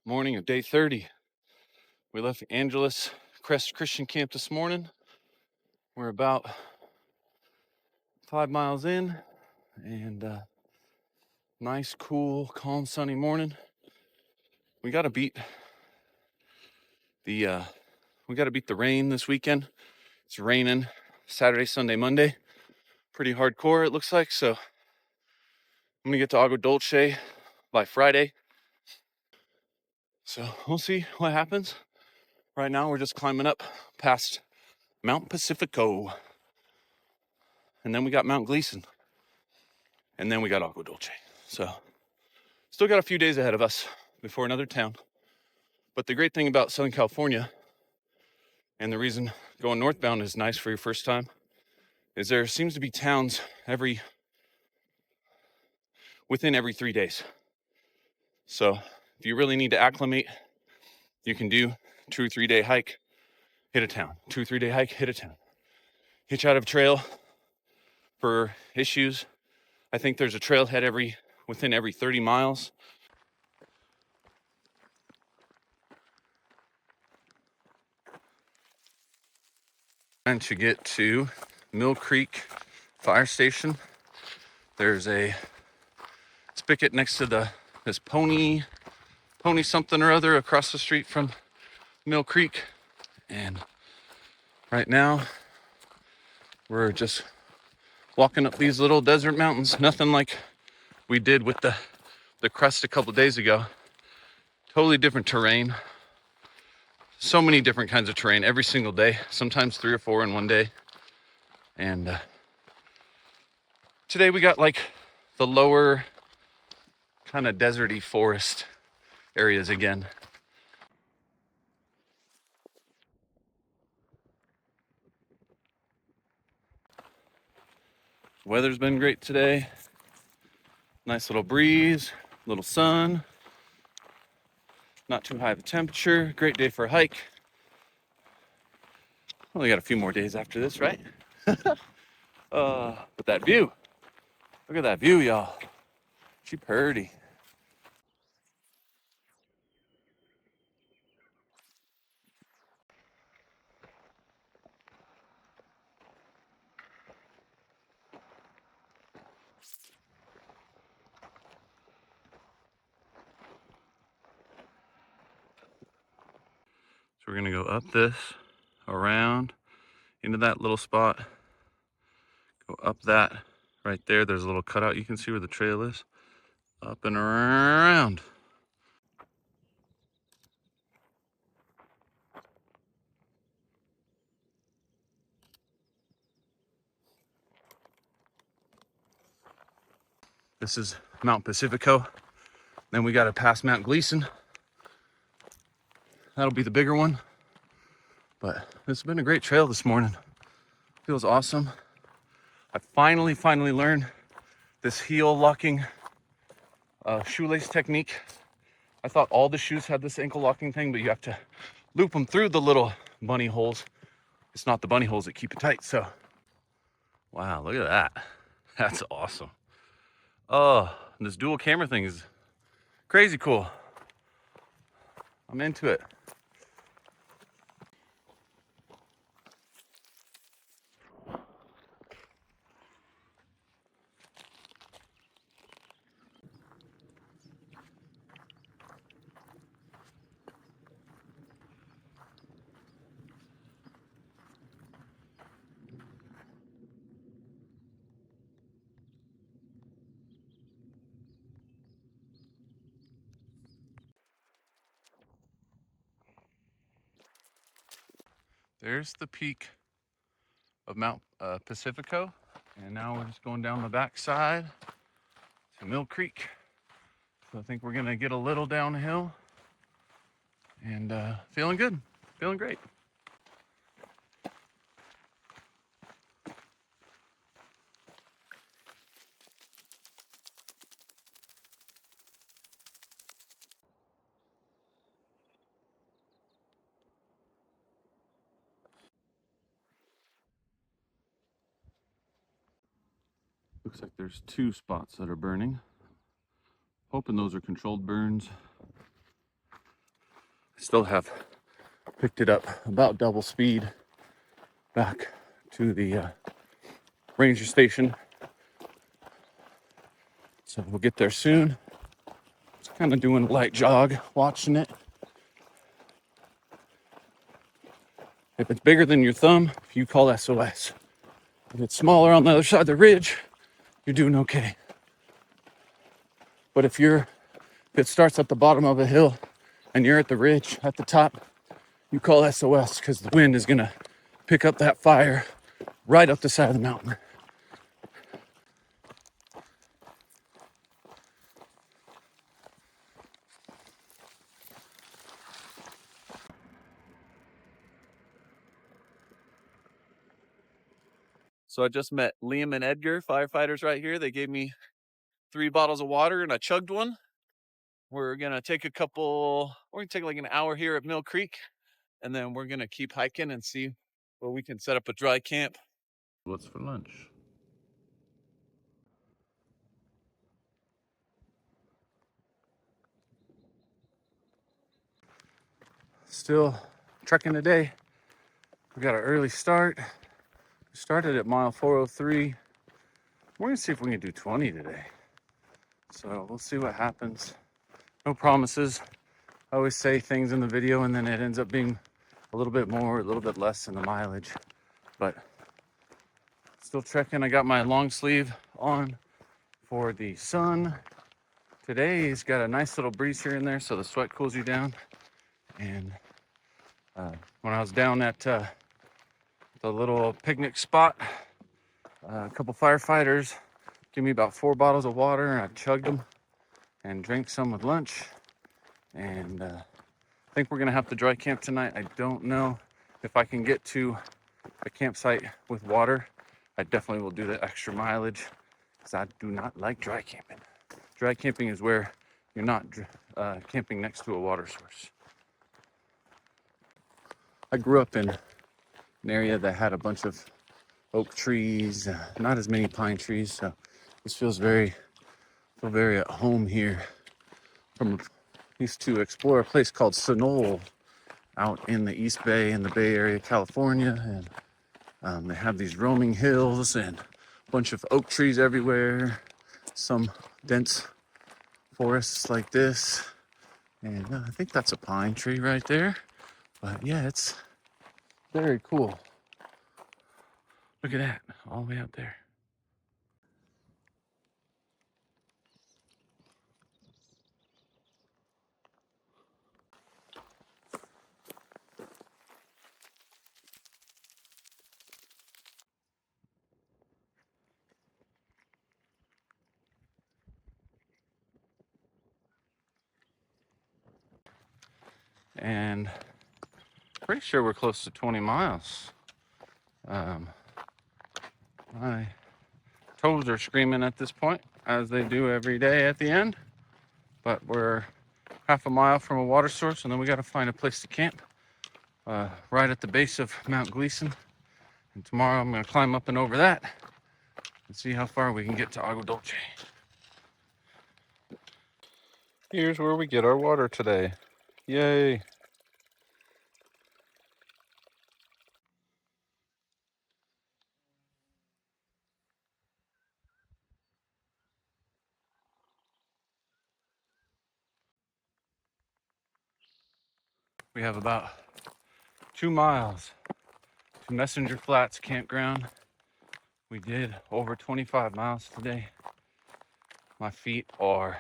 Morning of day 30. We left the Angeles Crest Christian Camp this morning. We're about 5 miles in, and nice, cool, calm, sunny morning. We got to beat the rain this weekend. It's raining Saturday, Sunday, Monday. Pretty hardcore, it looks like. So I'm gonna get to Agua Dulce by Friday. So we'll see what happens. Right now, we're just climbing up past Mt Pacifico, and then we got Mount Gleason, and then we got Agua Dulce. So still got a few days ahead of us before another town. But the great thing about Southern California, and the reason going northbound is nice for your first time, is there seems to be towns within every 3 days. So if you really need to acclimate, you can do 2 or 3 day hike, hit a town. 2 or 3 day hike, hit a town. Hitch out of a trail for issues. I think there's a trailhead within every 30 miles. And to get to Mill Creek Fire Station, there's a spigot next to this pony something or other across the street from Mill Creek. And right now we're just walking up these little desert mountains. Nothing like we did with the crest a couple of days ago. Totally different terrain. So many different kinds of terrain every single day, sometimes 3 or 4 in one day. And today we got like the lower kind of deserty forest areas again. Weather's been great today. Nice little breeze, little sun. Not too high of a temperature. Great day for a hike. Only got a few more days after this, right? But that view. Look at that view, y'all. She pretty. So we're gonna go up this, around, into that little spot. Go up that right there. There's a little cutout. You can see where the trail is. Up and around. This is Mt Pacifico. Then we got to pass Mount Gleason. That'll be the bigger one. But this has been a great trail this morning. Feels awesome. I finally learned this heel locking shoelace technique. I thought all the shoes had this ankle locking thing, but you have to loop them through the little bunny holes. It's not the bunny holes that keep it tight. So, wow, look at that. That's awesome. Oh, this dual camera thing is crazy cool. I'm into it. There's the peak of Mount Pacifico. And now we're just going down the backside to Mill Creek. So I think we're gonna get a little downhill and feeling good, feeling great. Looks like there's 2 spots that are burning. Hoping those are controlled burns. Still have picked it up about double speed back to the ranger station. So we'll get there soon. Just kind of doing a light jog, watching it. If it's bigger than your thumb, you call SOS. If it's smaller on the other side of the ridge, you're doing okay. But if it starts at the bottom of a hill and you're at the ridge at the top, you call SOS, because the wind is gonna pick up that fire right up the side of the mountain. So I just met Liam and Edgar, firefighters right here. They gave me 3 bottles of water and I chugged one. We're gonna take like an hour here at Mill Creek, and then we're gonna keep hiking and see where we can set up a dry camp. What's for lunch? Still trekking today. We got an early start. We started at mile 403. We're gonna see if we can do 20 today. So we'll see what happens. No promises. I always say things in the video and then it ends up being a little bit more, a little bit less in the mileage. But still trekking. I got my long sleeve on for the sun. Today's got a nice little breeze here and there, so the sweat cools you down. And when I was down at the little picnic spot, a couple firefighters gave me about 4 bottles of water, and I chugged them and drank some with lunch. And I think we're gonna have to dry camp tonight. I don't know if I can get to a campsite with water. I definitely will do the extra mileage, because I do not like dry camping. Dry camping is where you're not camping next to a water source. I grew up in an area that had a bunch of oak trees, not as many pine trees, so this feels very at home here. Used to explore a place called Sonol out in the East Bay in the Bay Area, California, and they have these roaming hills and a bunch of oak trees everywhere, some dense forests like this, and I think that's a pine tree right there. But yeah, it's very cool. Look at that, all the way out there. And pretty sure we're close to 20 miles. My toes are screaming at this point, as they do every day at the end. But we're half a mile from a water source, and then we got to find a place to camp right at the base of Mount Gleason. And tomorrow I'm going to climb up and over that and see how far we can get to Agua Dulce. Here's where we get our water today. Yay! We have about 2 miles to Messenger Flats Campground. We did over 25 miles today. My feet are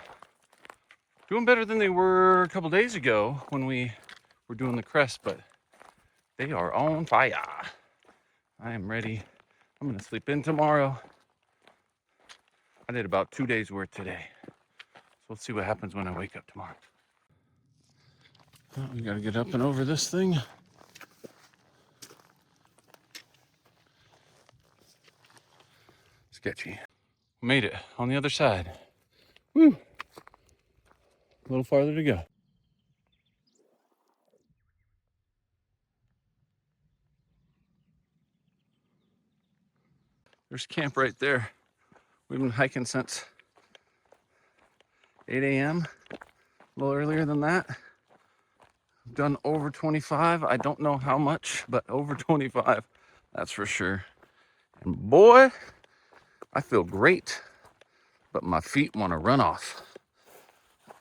doing better than they were a couple days ago when we were doing the crest, but they are on fire. I am ready. I'm gonna sleep in tomorrow. I did about 2 days worth today. So we'll see what happens when I wake up tomorrow. Well, we gotta get up and over this thing. Sketchy. Made it on the other side. Woo! A little farther to go. There's camp right there. We've been hiking since 8 a.m. A little earlier than that. I've done over 25. I don't know how much, but over 25, that's for sure. And boy, I feel great, but my feet want to run off.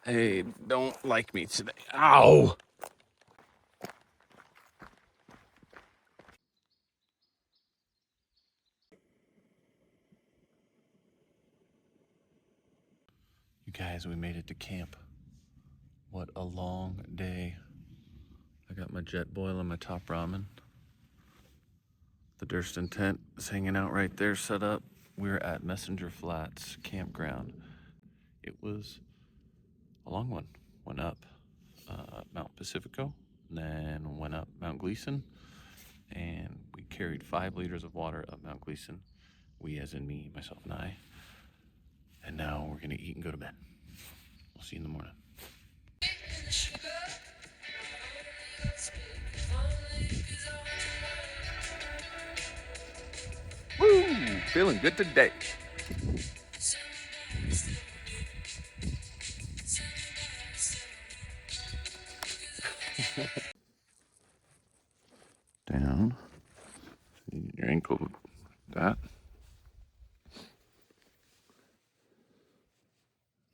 They don't like me today. Ow! You guys, we made it to camp. What a long day. I got my jet boil and my top ramen. The Durston tent is hanging out right there set up. We're at Messenger Flats Campground. It was a long one. Went up Mt Pacifico, and then went up Mount Gleason, and we carried 5 liters of water up Mount Gleason. We as in me, myself, and I. And now we're gonna eat and go to bed. We'll see you in the morning. Woo! Feeling good today. Down. Your ankle, that.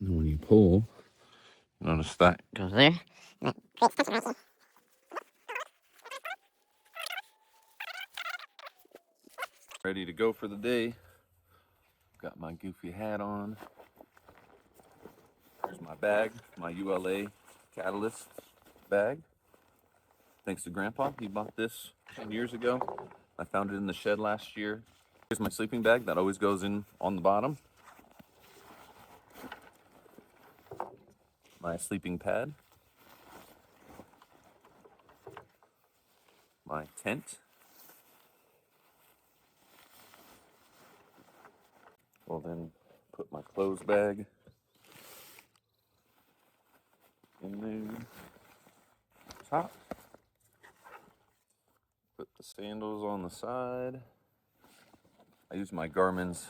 And when you pull, notice that goes there. Ready to go for the day. Got my goofy hat on. Here's my bag, my ULA Catalyst bag. Thanks to Grandpa, he bought this 10 years ago. I found it in the shed last year. Here's my sleeping bag that always goes in on the bottom. My sleeping pad. My tent. We'll then put my clothes bag in there. Top. Put the sandals on the side. I use my Garmin's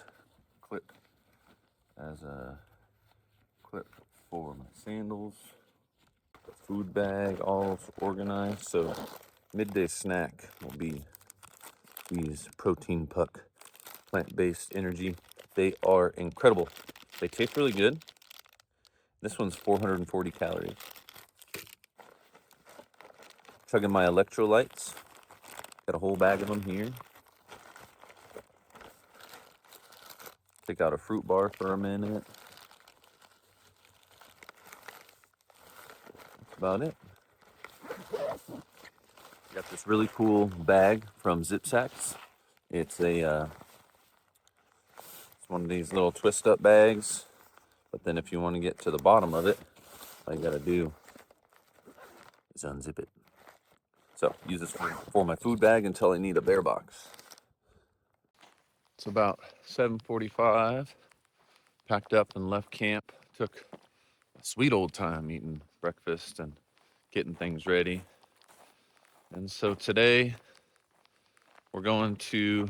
clip as a clip for my sandals. The food bag all organized. So midday snack will be these protein puck plant-based energy. They are incredible. They taste really good. This one's 440 calories. Chugging my electrolytes. Got a whole bag of them here. Take out a fruit bar for a minute. That's about it. Got this really cool bag from Zip Sacks. It's a it's one of these little twist up bags. But then if you want to get to the bottom of it, all you gotta do is unzip it. So use this for my food bag until I need a bear box. It's about 7:45. Packed up and left camp. Took a sweet old time eating breakfast and getting things ready. And so today we're going to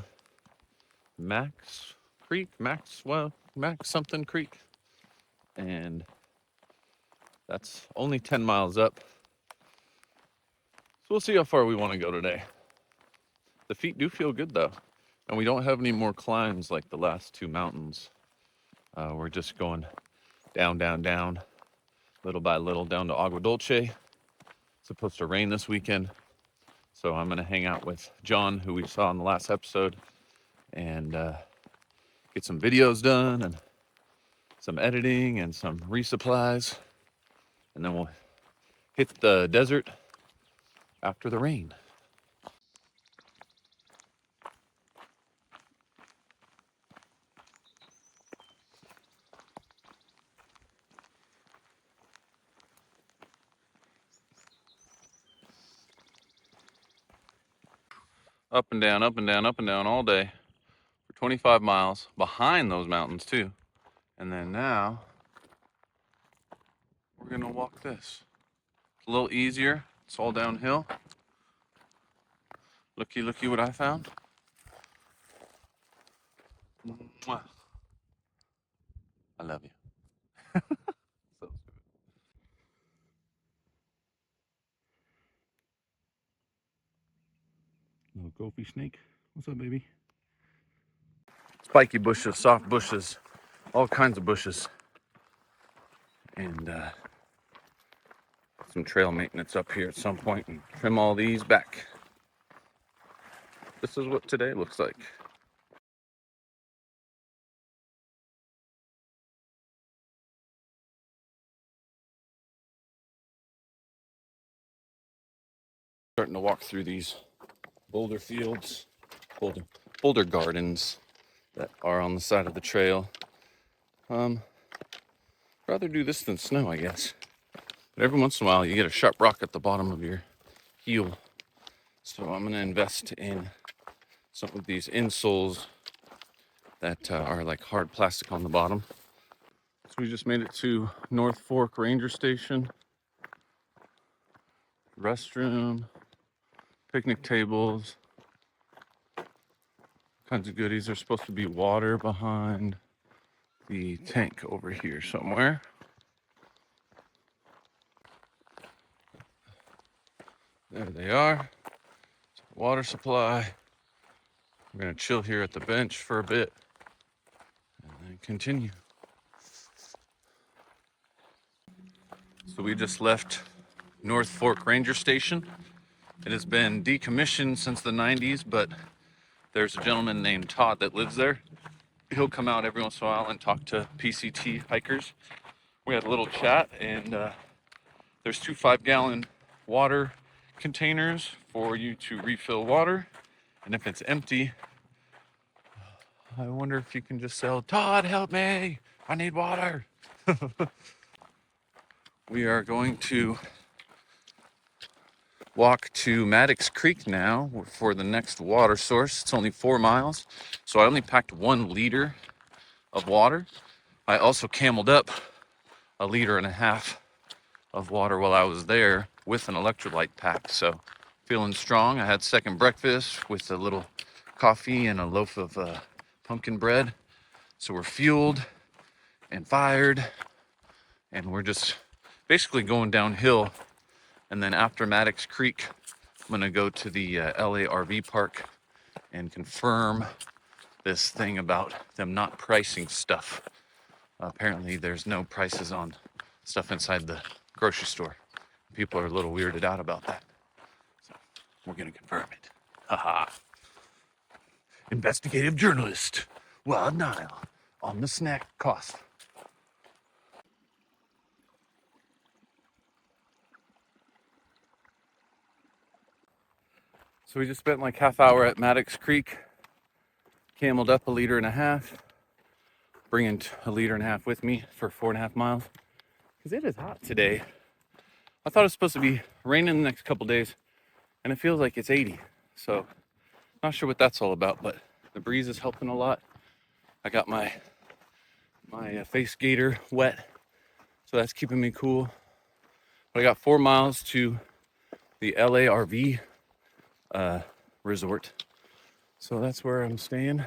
Max something Creek. And that's only 10 miles up. So we'll see how far we want to go today. The feet do feel good though. And we don't have any more climbs like the last 2 mountains. We're just going down, down, down, little by little down to Agua Dulce. It's supposed to rain this weekend. So I'm gonna hang out with John, who we saw in the last episode, and get some videos done and some editing and some resupplies. And then we'll hit the desert after the rain. Up and down, up and down, up and down all day for 25 miles behind those mountains too. And then now we're gonna walk this. It's a little easier. It's all downhill. Looky, looky what I found. Mwah. I love you. So Goldfish snake. What's up, baby? Spiky bushes, soft bushes, all kinds of bushes. And some trail maintenance up here at some point and trim all these back. This is what today looks like. Starting to walk through these boulder fields, boulder gardens that are on the side of the trail. Rather do this than snow, I guess. But every once in a while you get a sharp rock at the bottom of your heel. So I'm gonna invest in some of these insoles that are like hard plastic on the bottom. So we just made it to North Fork Ranger Station. Restroom, picnic tables, kinds of goodies. There's supposed to be water behind the tank over here somewhere. There they are. Water supply. We're gonna chill here at the bench for a bit and then continue. So we just left North Fork Ranger Station. It has been decommissioned since the 90s, but there's a gentleman named Todd that lives there. He'll come out every once in a while and talk to PCT hikers. We had a little chat, and there's 2 5-gallon water containers for you to refill water. And if it's empty, I wonder if you can just sell, Todd, help me, I need water. We are going to walk to Mattox Creek now for the next water source. It's only 4 miles, so I only packed 1 liter of water. I also cameled up 1.5 liters of water while I was there with an electrolyte pack, so feeling strong. I had second breakfast with a little coffee and a loaf of pumpkin bread, so we're fueled and fired, and we're just basically going downhill. And then after Mattox Creek, I'm gonna go to the LA RV park and confirm this thing about them not pricing stuff. Apparently there's no prices on stuff inside the grocery store. People are a little weirded out about that. So we're gonna confirm it. Haha. Investigative journalist, Wild Nile, on the snack cost. So we just spent like half hour at Mattox Creek, cameled up 1.5 liters, bringing 1.5 liters with me for 4.5 miles. Because it is hot today. I thought it was supposed to be raining the next couple days, and it feels like it's 80. So not sure what that's all about, but the breeze is helping a lot. I got my face gaiter wet, so that's keeping me cool. But I got 4 miles to the LA RV resort, so that's where I'm staying.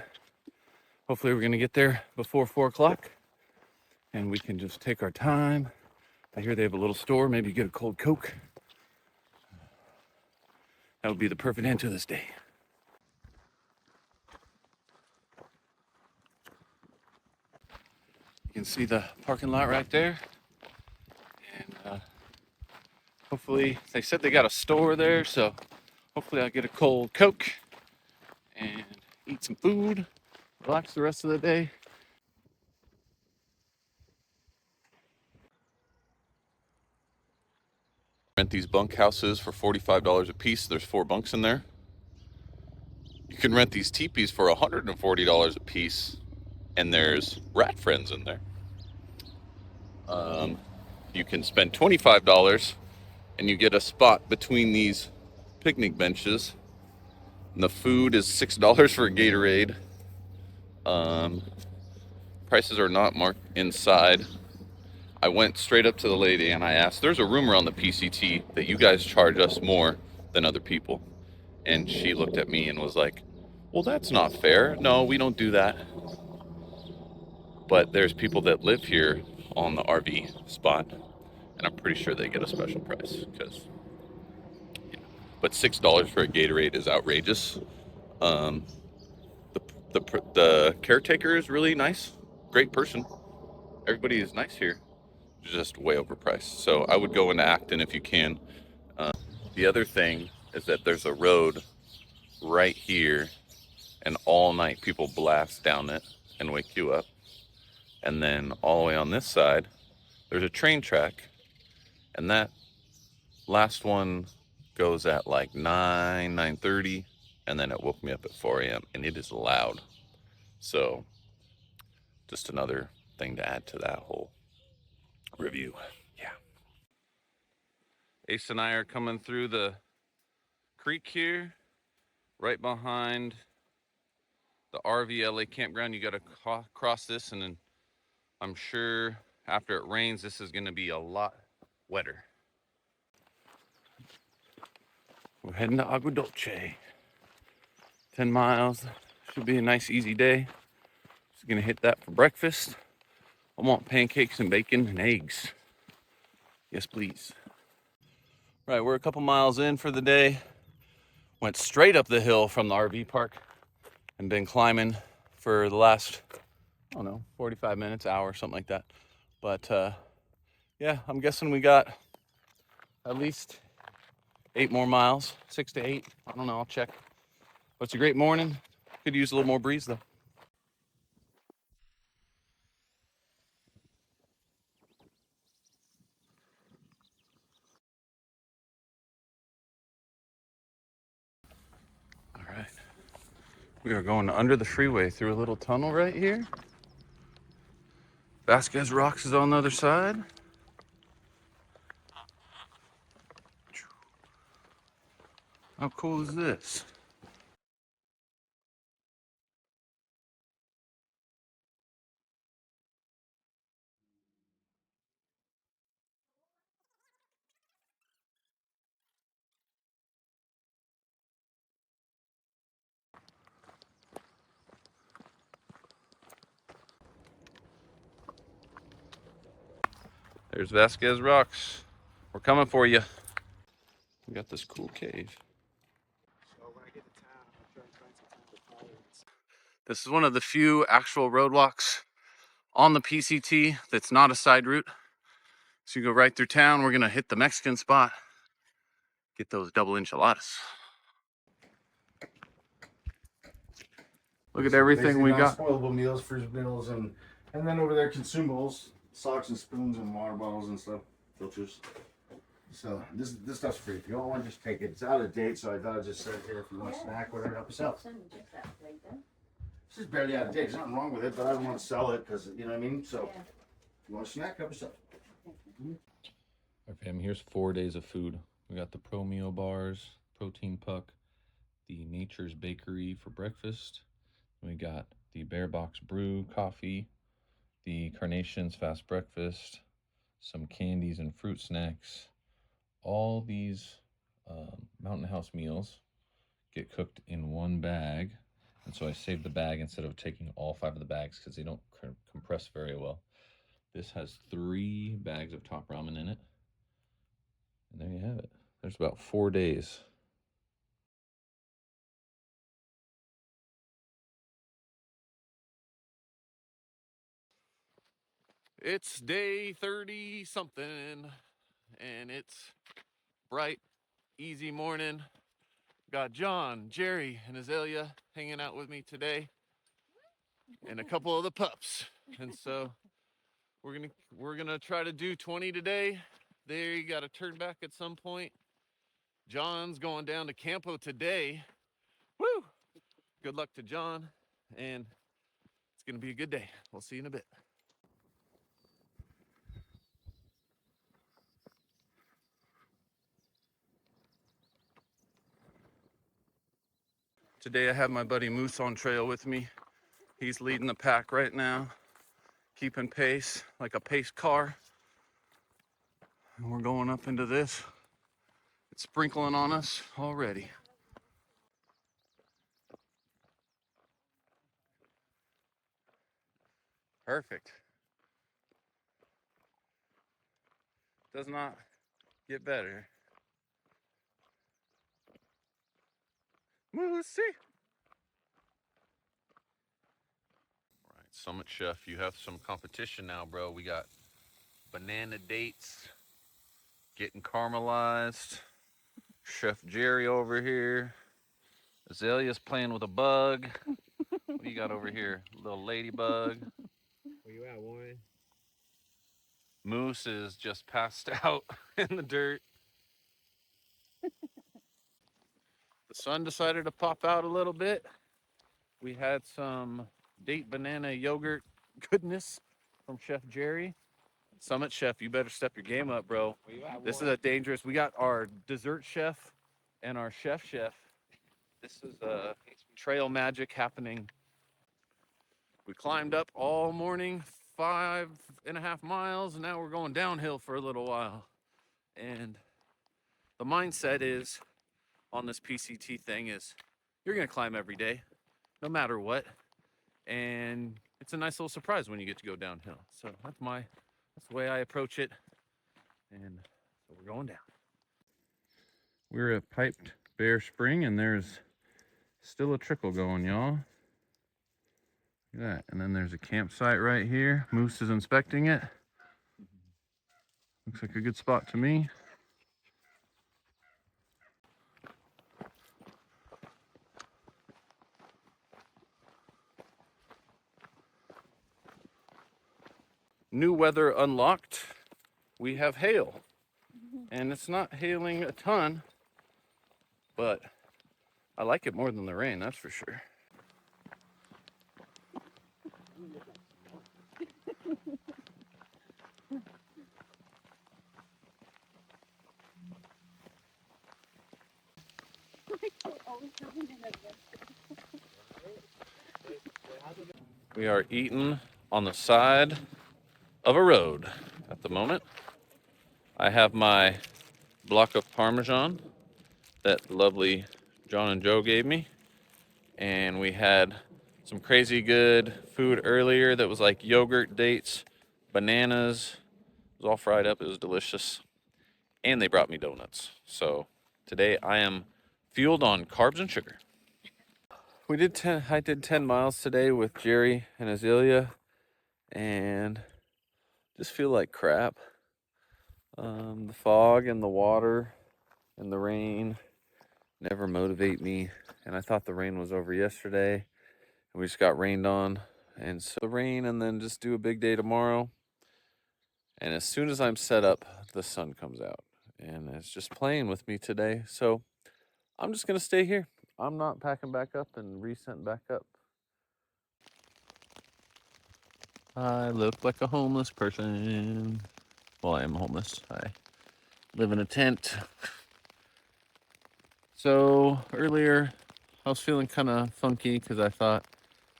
Hopefully we're gonna get there before 4 o'clock and we can just take our time. I hear they have a little store, maybe get a cold Coke. That would be the perfect end to this day. You can see the parking lot right there, and hopefully they said they got a store there, so hopefully I'll get a cold Coke and eat some food, relax the rest of the day. Rent these bunk houses for $45 a piece. There's 4 bunks in there. You can rent these teepees for $140 a piece, and there's rat friends in there. You can spend $25 and you get a spot between these picnic benches. And the food is $6 for a Gatorade. Prices are not marked inside. I went straight up to the lady and I asked, there's a rumor on the PCT that you guys charge us more than other people. And she looked at me and was like, well, that's not fair. No, we don't do that. But there's people that live here on the RV spot, and I'm pretty sure they get a special price, because, but $6 for a Gatorade is outrageous. Um, the caretaker is really nice, great person. Everybody is nice here. Just way overpriced. So I would go into Acton if you can. The other thing is that there's a road right here, and all night people blast down it and wake you up. And then all the way on this side, there's a train track, and that last one goes at like 9:30, and then it woke me up at 4 a.m. and it is loud. So just another thing to add to that whole review. Yeah. Ace and I are coming through the creek here, right behind the RV campground. You got to cross this, and then I'm sure after it rains, this is going to be a lot wetter. We're heading to Agua Dulce. 10 miles. Should be a nice, easy day. Just going to hit that for breakfast. I want pancakes and bacon and eggs. Yes, please. Right, we're a couple miles in for the day. Went straight up the hill from the RV park and been climbing for the last, I don't know, 45 minutes, hour, something like that. But yeah, I'm guessing we got at least 8 more miles, 6 to 8. I don't know, I'll check. But it's a great morning. Could use a little more breeze though. All right. We are going under the freeway through a little tunnel right here. Vasquez Rocks is on the other side. How cool is this? There's Vasquez Rocks. We're coming for you. We got this cool cave. So when I get to town, I'm gonna try and find some time to follow. This is one of the few actual roadwalks on the PCT that's not a side route. So you go right through town. We're gonna hit the Mexican spot, get those double enchiladas. Look at everything we got. Spoilable meals, fruit meals, and then over there consumables, socks and spoons and water bottles and stuff, filters. So this stuff's free. If you don't want to just take it. It's out of date, so I thought I'd just set it here if you want a snack, whatever, help yourself. This is barely out of date. There's nothing wrong with it, but I don't want to sell it because you know what I mean. So if you want a snack, help yourself. All right, fam, here's 4 days of food. We got the Pro Meal bars, protein puck, the Nature's Bakery for breakfast. We got the Bear Box Brew coffee, the Carnations Fast Breakfast, some candies and fruit snacks. All these Mountain House meals get cooked in one bag. And so I saved the bag instead of taking all 5 of the bags because they don't compress very well. This has 3 bags of top ramen in it. And there you have it. There's about 4 days. It's day 30 something, and it's bright, easy morning. Got John, Jerry, and Azalea hanging out with me today, and a couple of the pups. And so we're gonna try to do 20 today. They got to turn back at some point. John's going down to Campo today. Woo! Good luck to John, and it's gonna be a good day. We'll see you in a bit. Today I have my buddy Moose on trail with me. He's leading the pack right now, keeping pace like a pace car. And we're going up into this. It's sprinkling on us already. Perfect. Does not get better. Moosey. Summit Chef, you have some competition now, bro. We got banana dates getting caramelized. Chef Jerry over here. Azalea's playing with a bug. What do you got over here? Little ladybug. Where you at, Warren? Moose is just passed out in the dirt. The sun decided to pop out a little bit. We had some date banana yogurt goodness from Chef Jerry. Summit Chef, you better step your game up, bro. Where you at, This is Warren? a dangerous. We got our dessert chef and our chef. This is trail magic happening. We climbed up all morning, 5.5 miles, and now we're going downhill for a little while. And the mindset is on this PCT thing is you're gonna climb every day, no matter what. And it's a nice little surprise when you get to go downhill. So that's the way I approach it. And so we're going down. We're at Piped Bear Spring, and there's still a trickle going, y'all. Look at that. And then there's a campsite right here. Moose is inspecting it. Looks like a good spot to me. New weather unlocked. We have hail. And it's not hailing a ton, but I like it more than the rain, that's for sure. We are eating on the side of a road at the moment. I have my block of Parmesan that lovely John and Joe gave me. And we had some crazy good food earlier that was like yogurt, dates, bananas. It was all fried up. It was delicious. And they brought me donuts. So today I am fueled on carbs and sugar. I did 10 miles today with Jerry and Azalea, and just feel like crap. The fog and the water and the rain never motivate me. And I thought the rain was over yesterday, and we just got rained on. And so the rain, and then just do a big day tomorrow. And as soon as I'm set up, the sun comes out, and it's just playing with me today. So I'm just gonna stay here. I'm not packing back up and resetting back up. I look like a homeless person. Well, I am homeless. I live in a tent. So earlier, I was feeling kind of funky because I thought,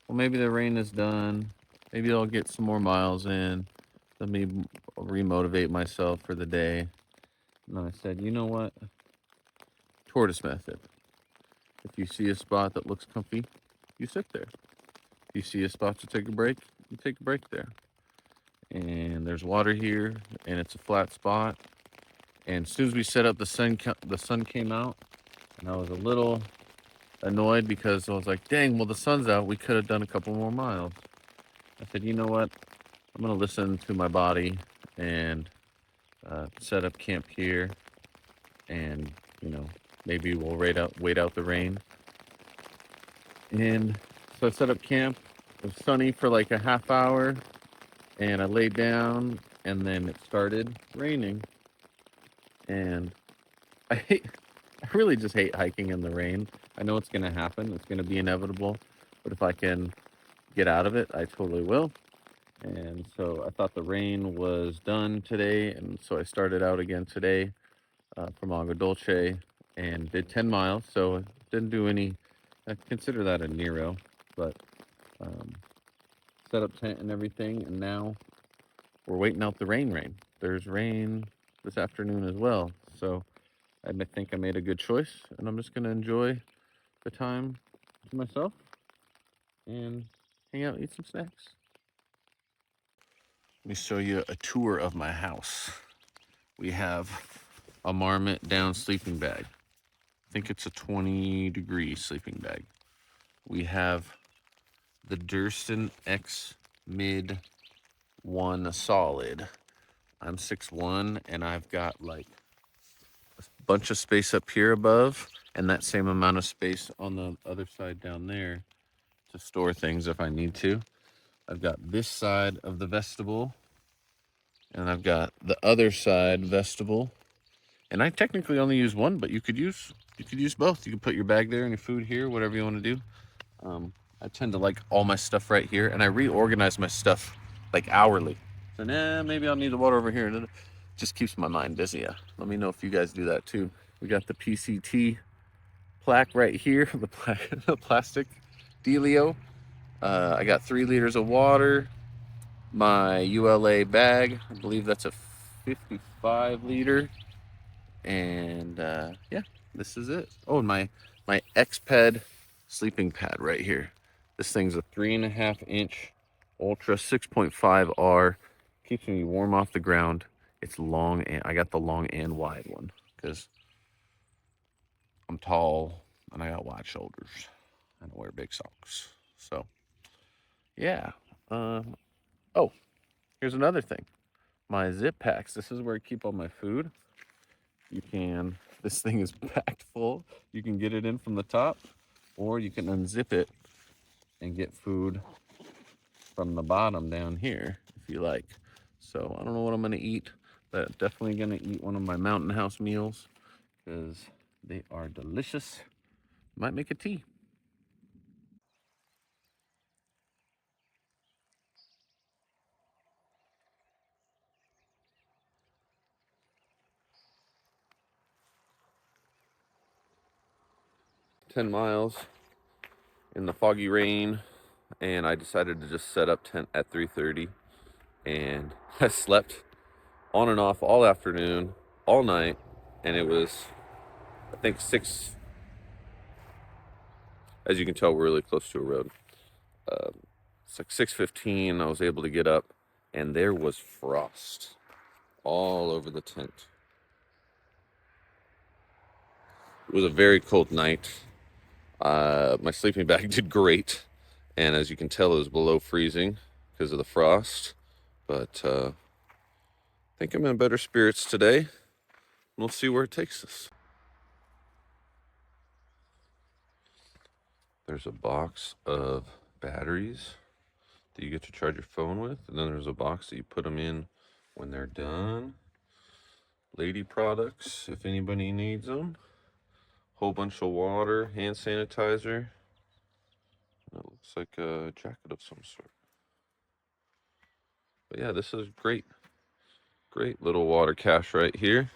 well, maybe the rain is done. Maybe I'll get some more miles in. Let me remotivate myself for the day. And I said, you know what? Tortoise method. If you see a spot that looks comfy, you sit there. If you see a spot to take a break, you take a break there. And there's water here, and it's a flat spot. And as soon as we set up, the sun came out, and I was a little annoyed because I was like, dang, well, the sun's out. We could have done a couple more miles. I said, you know what? I'm going to listen to my body and set up camp here. And, maybe we'll wait out the rain. And so I set up camp. It was sunny for like a half hour, and I laid down, and then it started raining. And I really just hate hiking in the rain. I know it's going to happen. It's going to be inevitable. But if I can get out of it, I totally will. And so I thought the rain was done today. And so I started out again today from Agua Dulce and did 10 miles. So I didn't do any, I consider that a Nero, but set up tent and everything. And now we're waiting out the rain. There's rain this afternoon as well. So I think I made a good choice, and I'm just going to enjoy the time to myself and hang out and eat some snacks. Let me show you a tour of my house. We have a Marmot down sleeping bag. I think it's a 20-degree sleeping bag. We have the Durston X mid one solid. I'm 6'1", and I've got like a bunch of space up here above and that same amount of space on the other side down there to store things if I need to. I've got this side of the vestibule, and I've got the other side vestibule. And I technically only use one, but you could use both. You can put your bag there and your food here, whatever you want to do. I tend to like all my stuff right here, and I reorganize my stuff like hourly. So maybe I'll need the water over here. And it just keeps my mind busy. Yeah. Let me know if you guys do that too. We got the PCT plaque right here, the plastic dealio. I got 3 liters of water. My ULA bag, I believe that's a 55 liter. And yeah, this is it. Oh, and my X-Ped sleeping pad right here. This thing's a 3.5-inch Ultra 6.5R. Keeps me warm off the ground. It's long, and I got the long and wide one because I'm tall and I got wide shoulders and I wear big socks. So yeah. Oh, here's another thing. My zip packs. This is where I keep all my food. This thing is packed full. You can get it in from the top, or you can unzip it and get food from the bottom down here if you like. So I don't know what I'm gonna eat, but definitely gonna eat one of my Mountain House meals because they are delicious. Might make a tea. "10 miles in the foggy rain, and I decided to just set up tent at 3:30, and I slept on and off all afternoon, all night, and it was, I think, 6. As you can tell, we're really close to a road. It's like 6:15. I was able to get up, and there was frost all over the tent. It was a very cold night. My sleeping bag did great, and as you can tell, it was below freezing because of the frost. But I think I'm in better spirits today. We'll see where it takes us. There's a box of batteries that you get to charge your phone with, and then there's a box that you put them in when they're done. Lady products, if anybody needs them. Whole bunch of water, hand sanitizer. That looks like a jacket of some sort. But yeah, this is great. Great little water cache right here.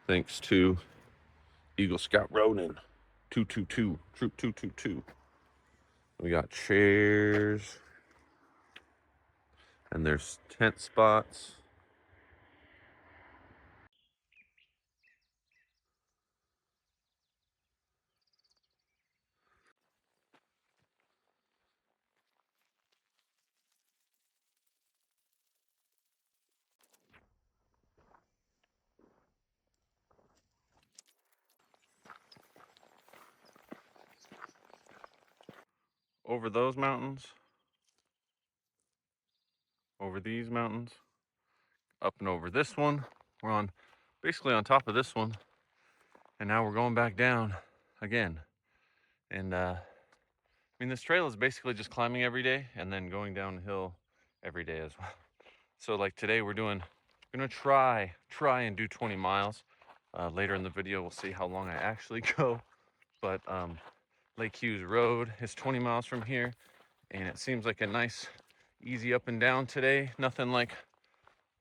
Thanks to Eagle Scout Ronin 222, Troop 222. We got chairs, and there's tent spots. Over those mountains, over these mountains, up and over this one. We're on basically on top of this one, and now we're going back down again. And I mean, this trail is basically just climbing every day and then going downhill every day as well. So like today we're gonna try and do 20 miles. Later in the video we'll see how long I actually go. But Lake Hughes Road is 20 miles from here, and it seems like a nice easy up and down today. Nothing like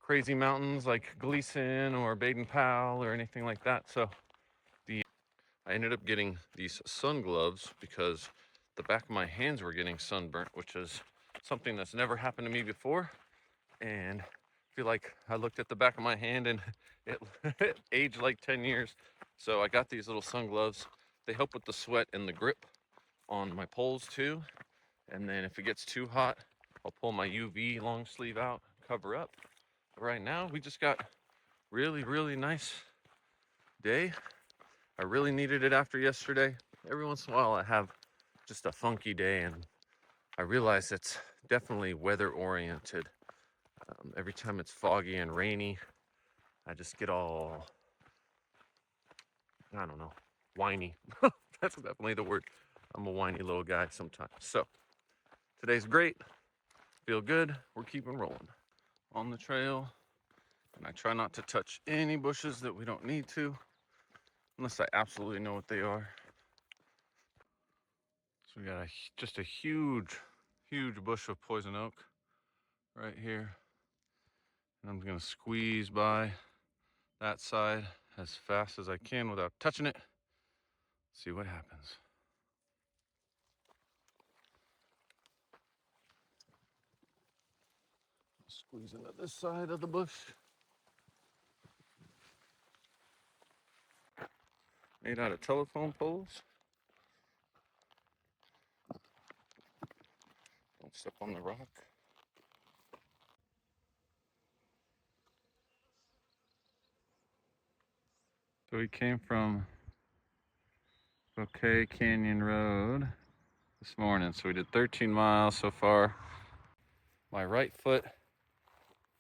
crazy mountains like Gleason or Baden Powell or anything like that. So I ended up getting these sun gloves because the back of my hands were getting sunburnt, which is something that's never happened to me before. And I feel like I looked at the back of my hand and it aged like 10 years. So I got these little sun gloves. They help with the sweat and the grip on my poles too. And then if it gets too hot, I'll pull my UV long sleeve out, cover up. But right now, we just got really nice day. I really needed it after yesterday. Every once in a while I have just a funky day, and I realize it's definitely weather oriented. Every time it's foggy and rainy, I just get all, I don't know, whiny. That's definitely the word. I'm a whiny little guy sometimes. So today's great. Feel good. We're keeping rolling on the trail. And I try not to touch any bushes that we don't need to, unless I absolutely know what they are. So we got just a huge, huge bush of poison oak right here. And I'm gonna squeeze by that side as fast as I can without touching it. See what happens. Squeeze into this side of the bush. Made out of telephone poles. Don't step on the rock. So we came from Bouquet Canyon Road this morning. So we did 13 miles so far. My right foot,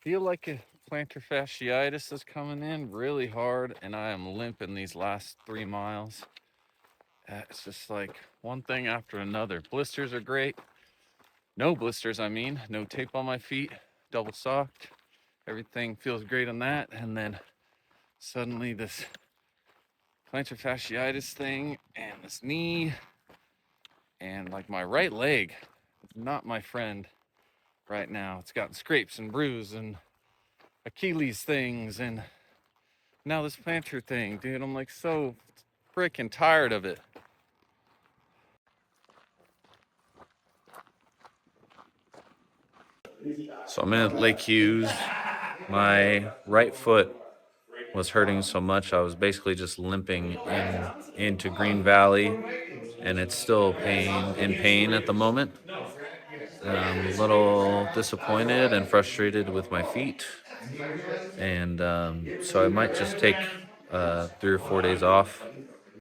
feel like a plantar fasciitis is coming in really hard, and I am limping these last 3 miles. It's just like one thing after another. Blisters are great. No blisters, I mean. No tape on my feet. Double socked. Everything feels great on that. And then suddenly this plantar fasciitis thing and this knee and like my right leg is not my friend right now. It's gotten scrapes and bruises and Achilles things and now this plantar thing, dude. I'm like so freaking tired of it. So I'm in Lake Hughes. My right foot was hurting so much I was basically just limping into Green Valley, and it's still in pain at the moment. I'm a little disappointed and frustrated with my feet, and so I might just take 3 or 4 days off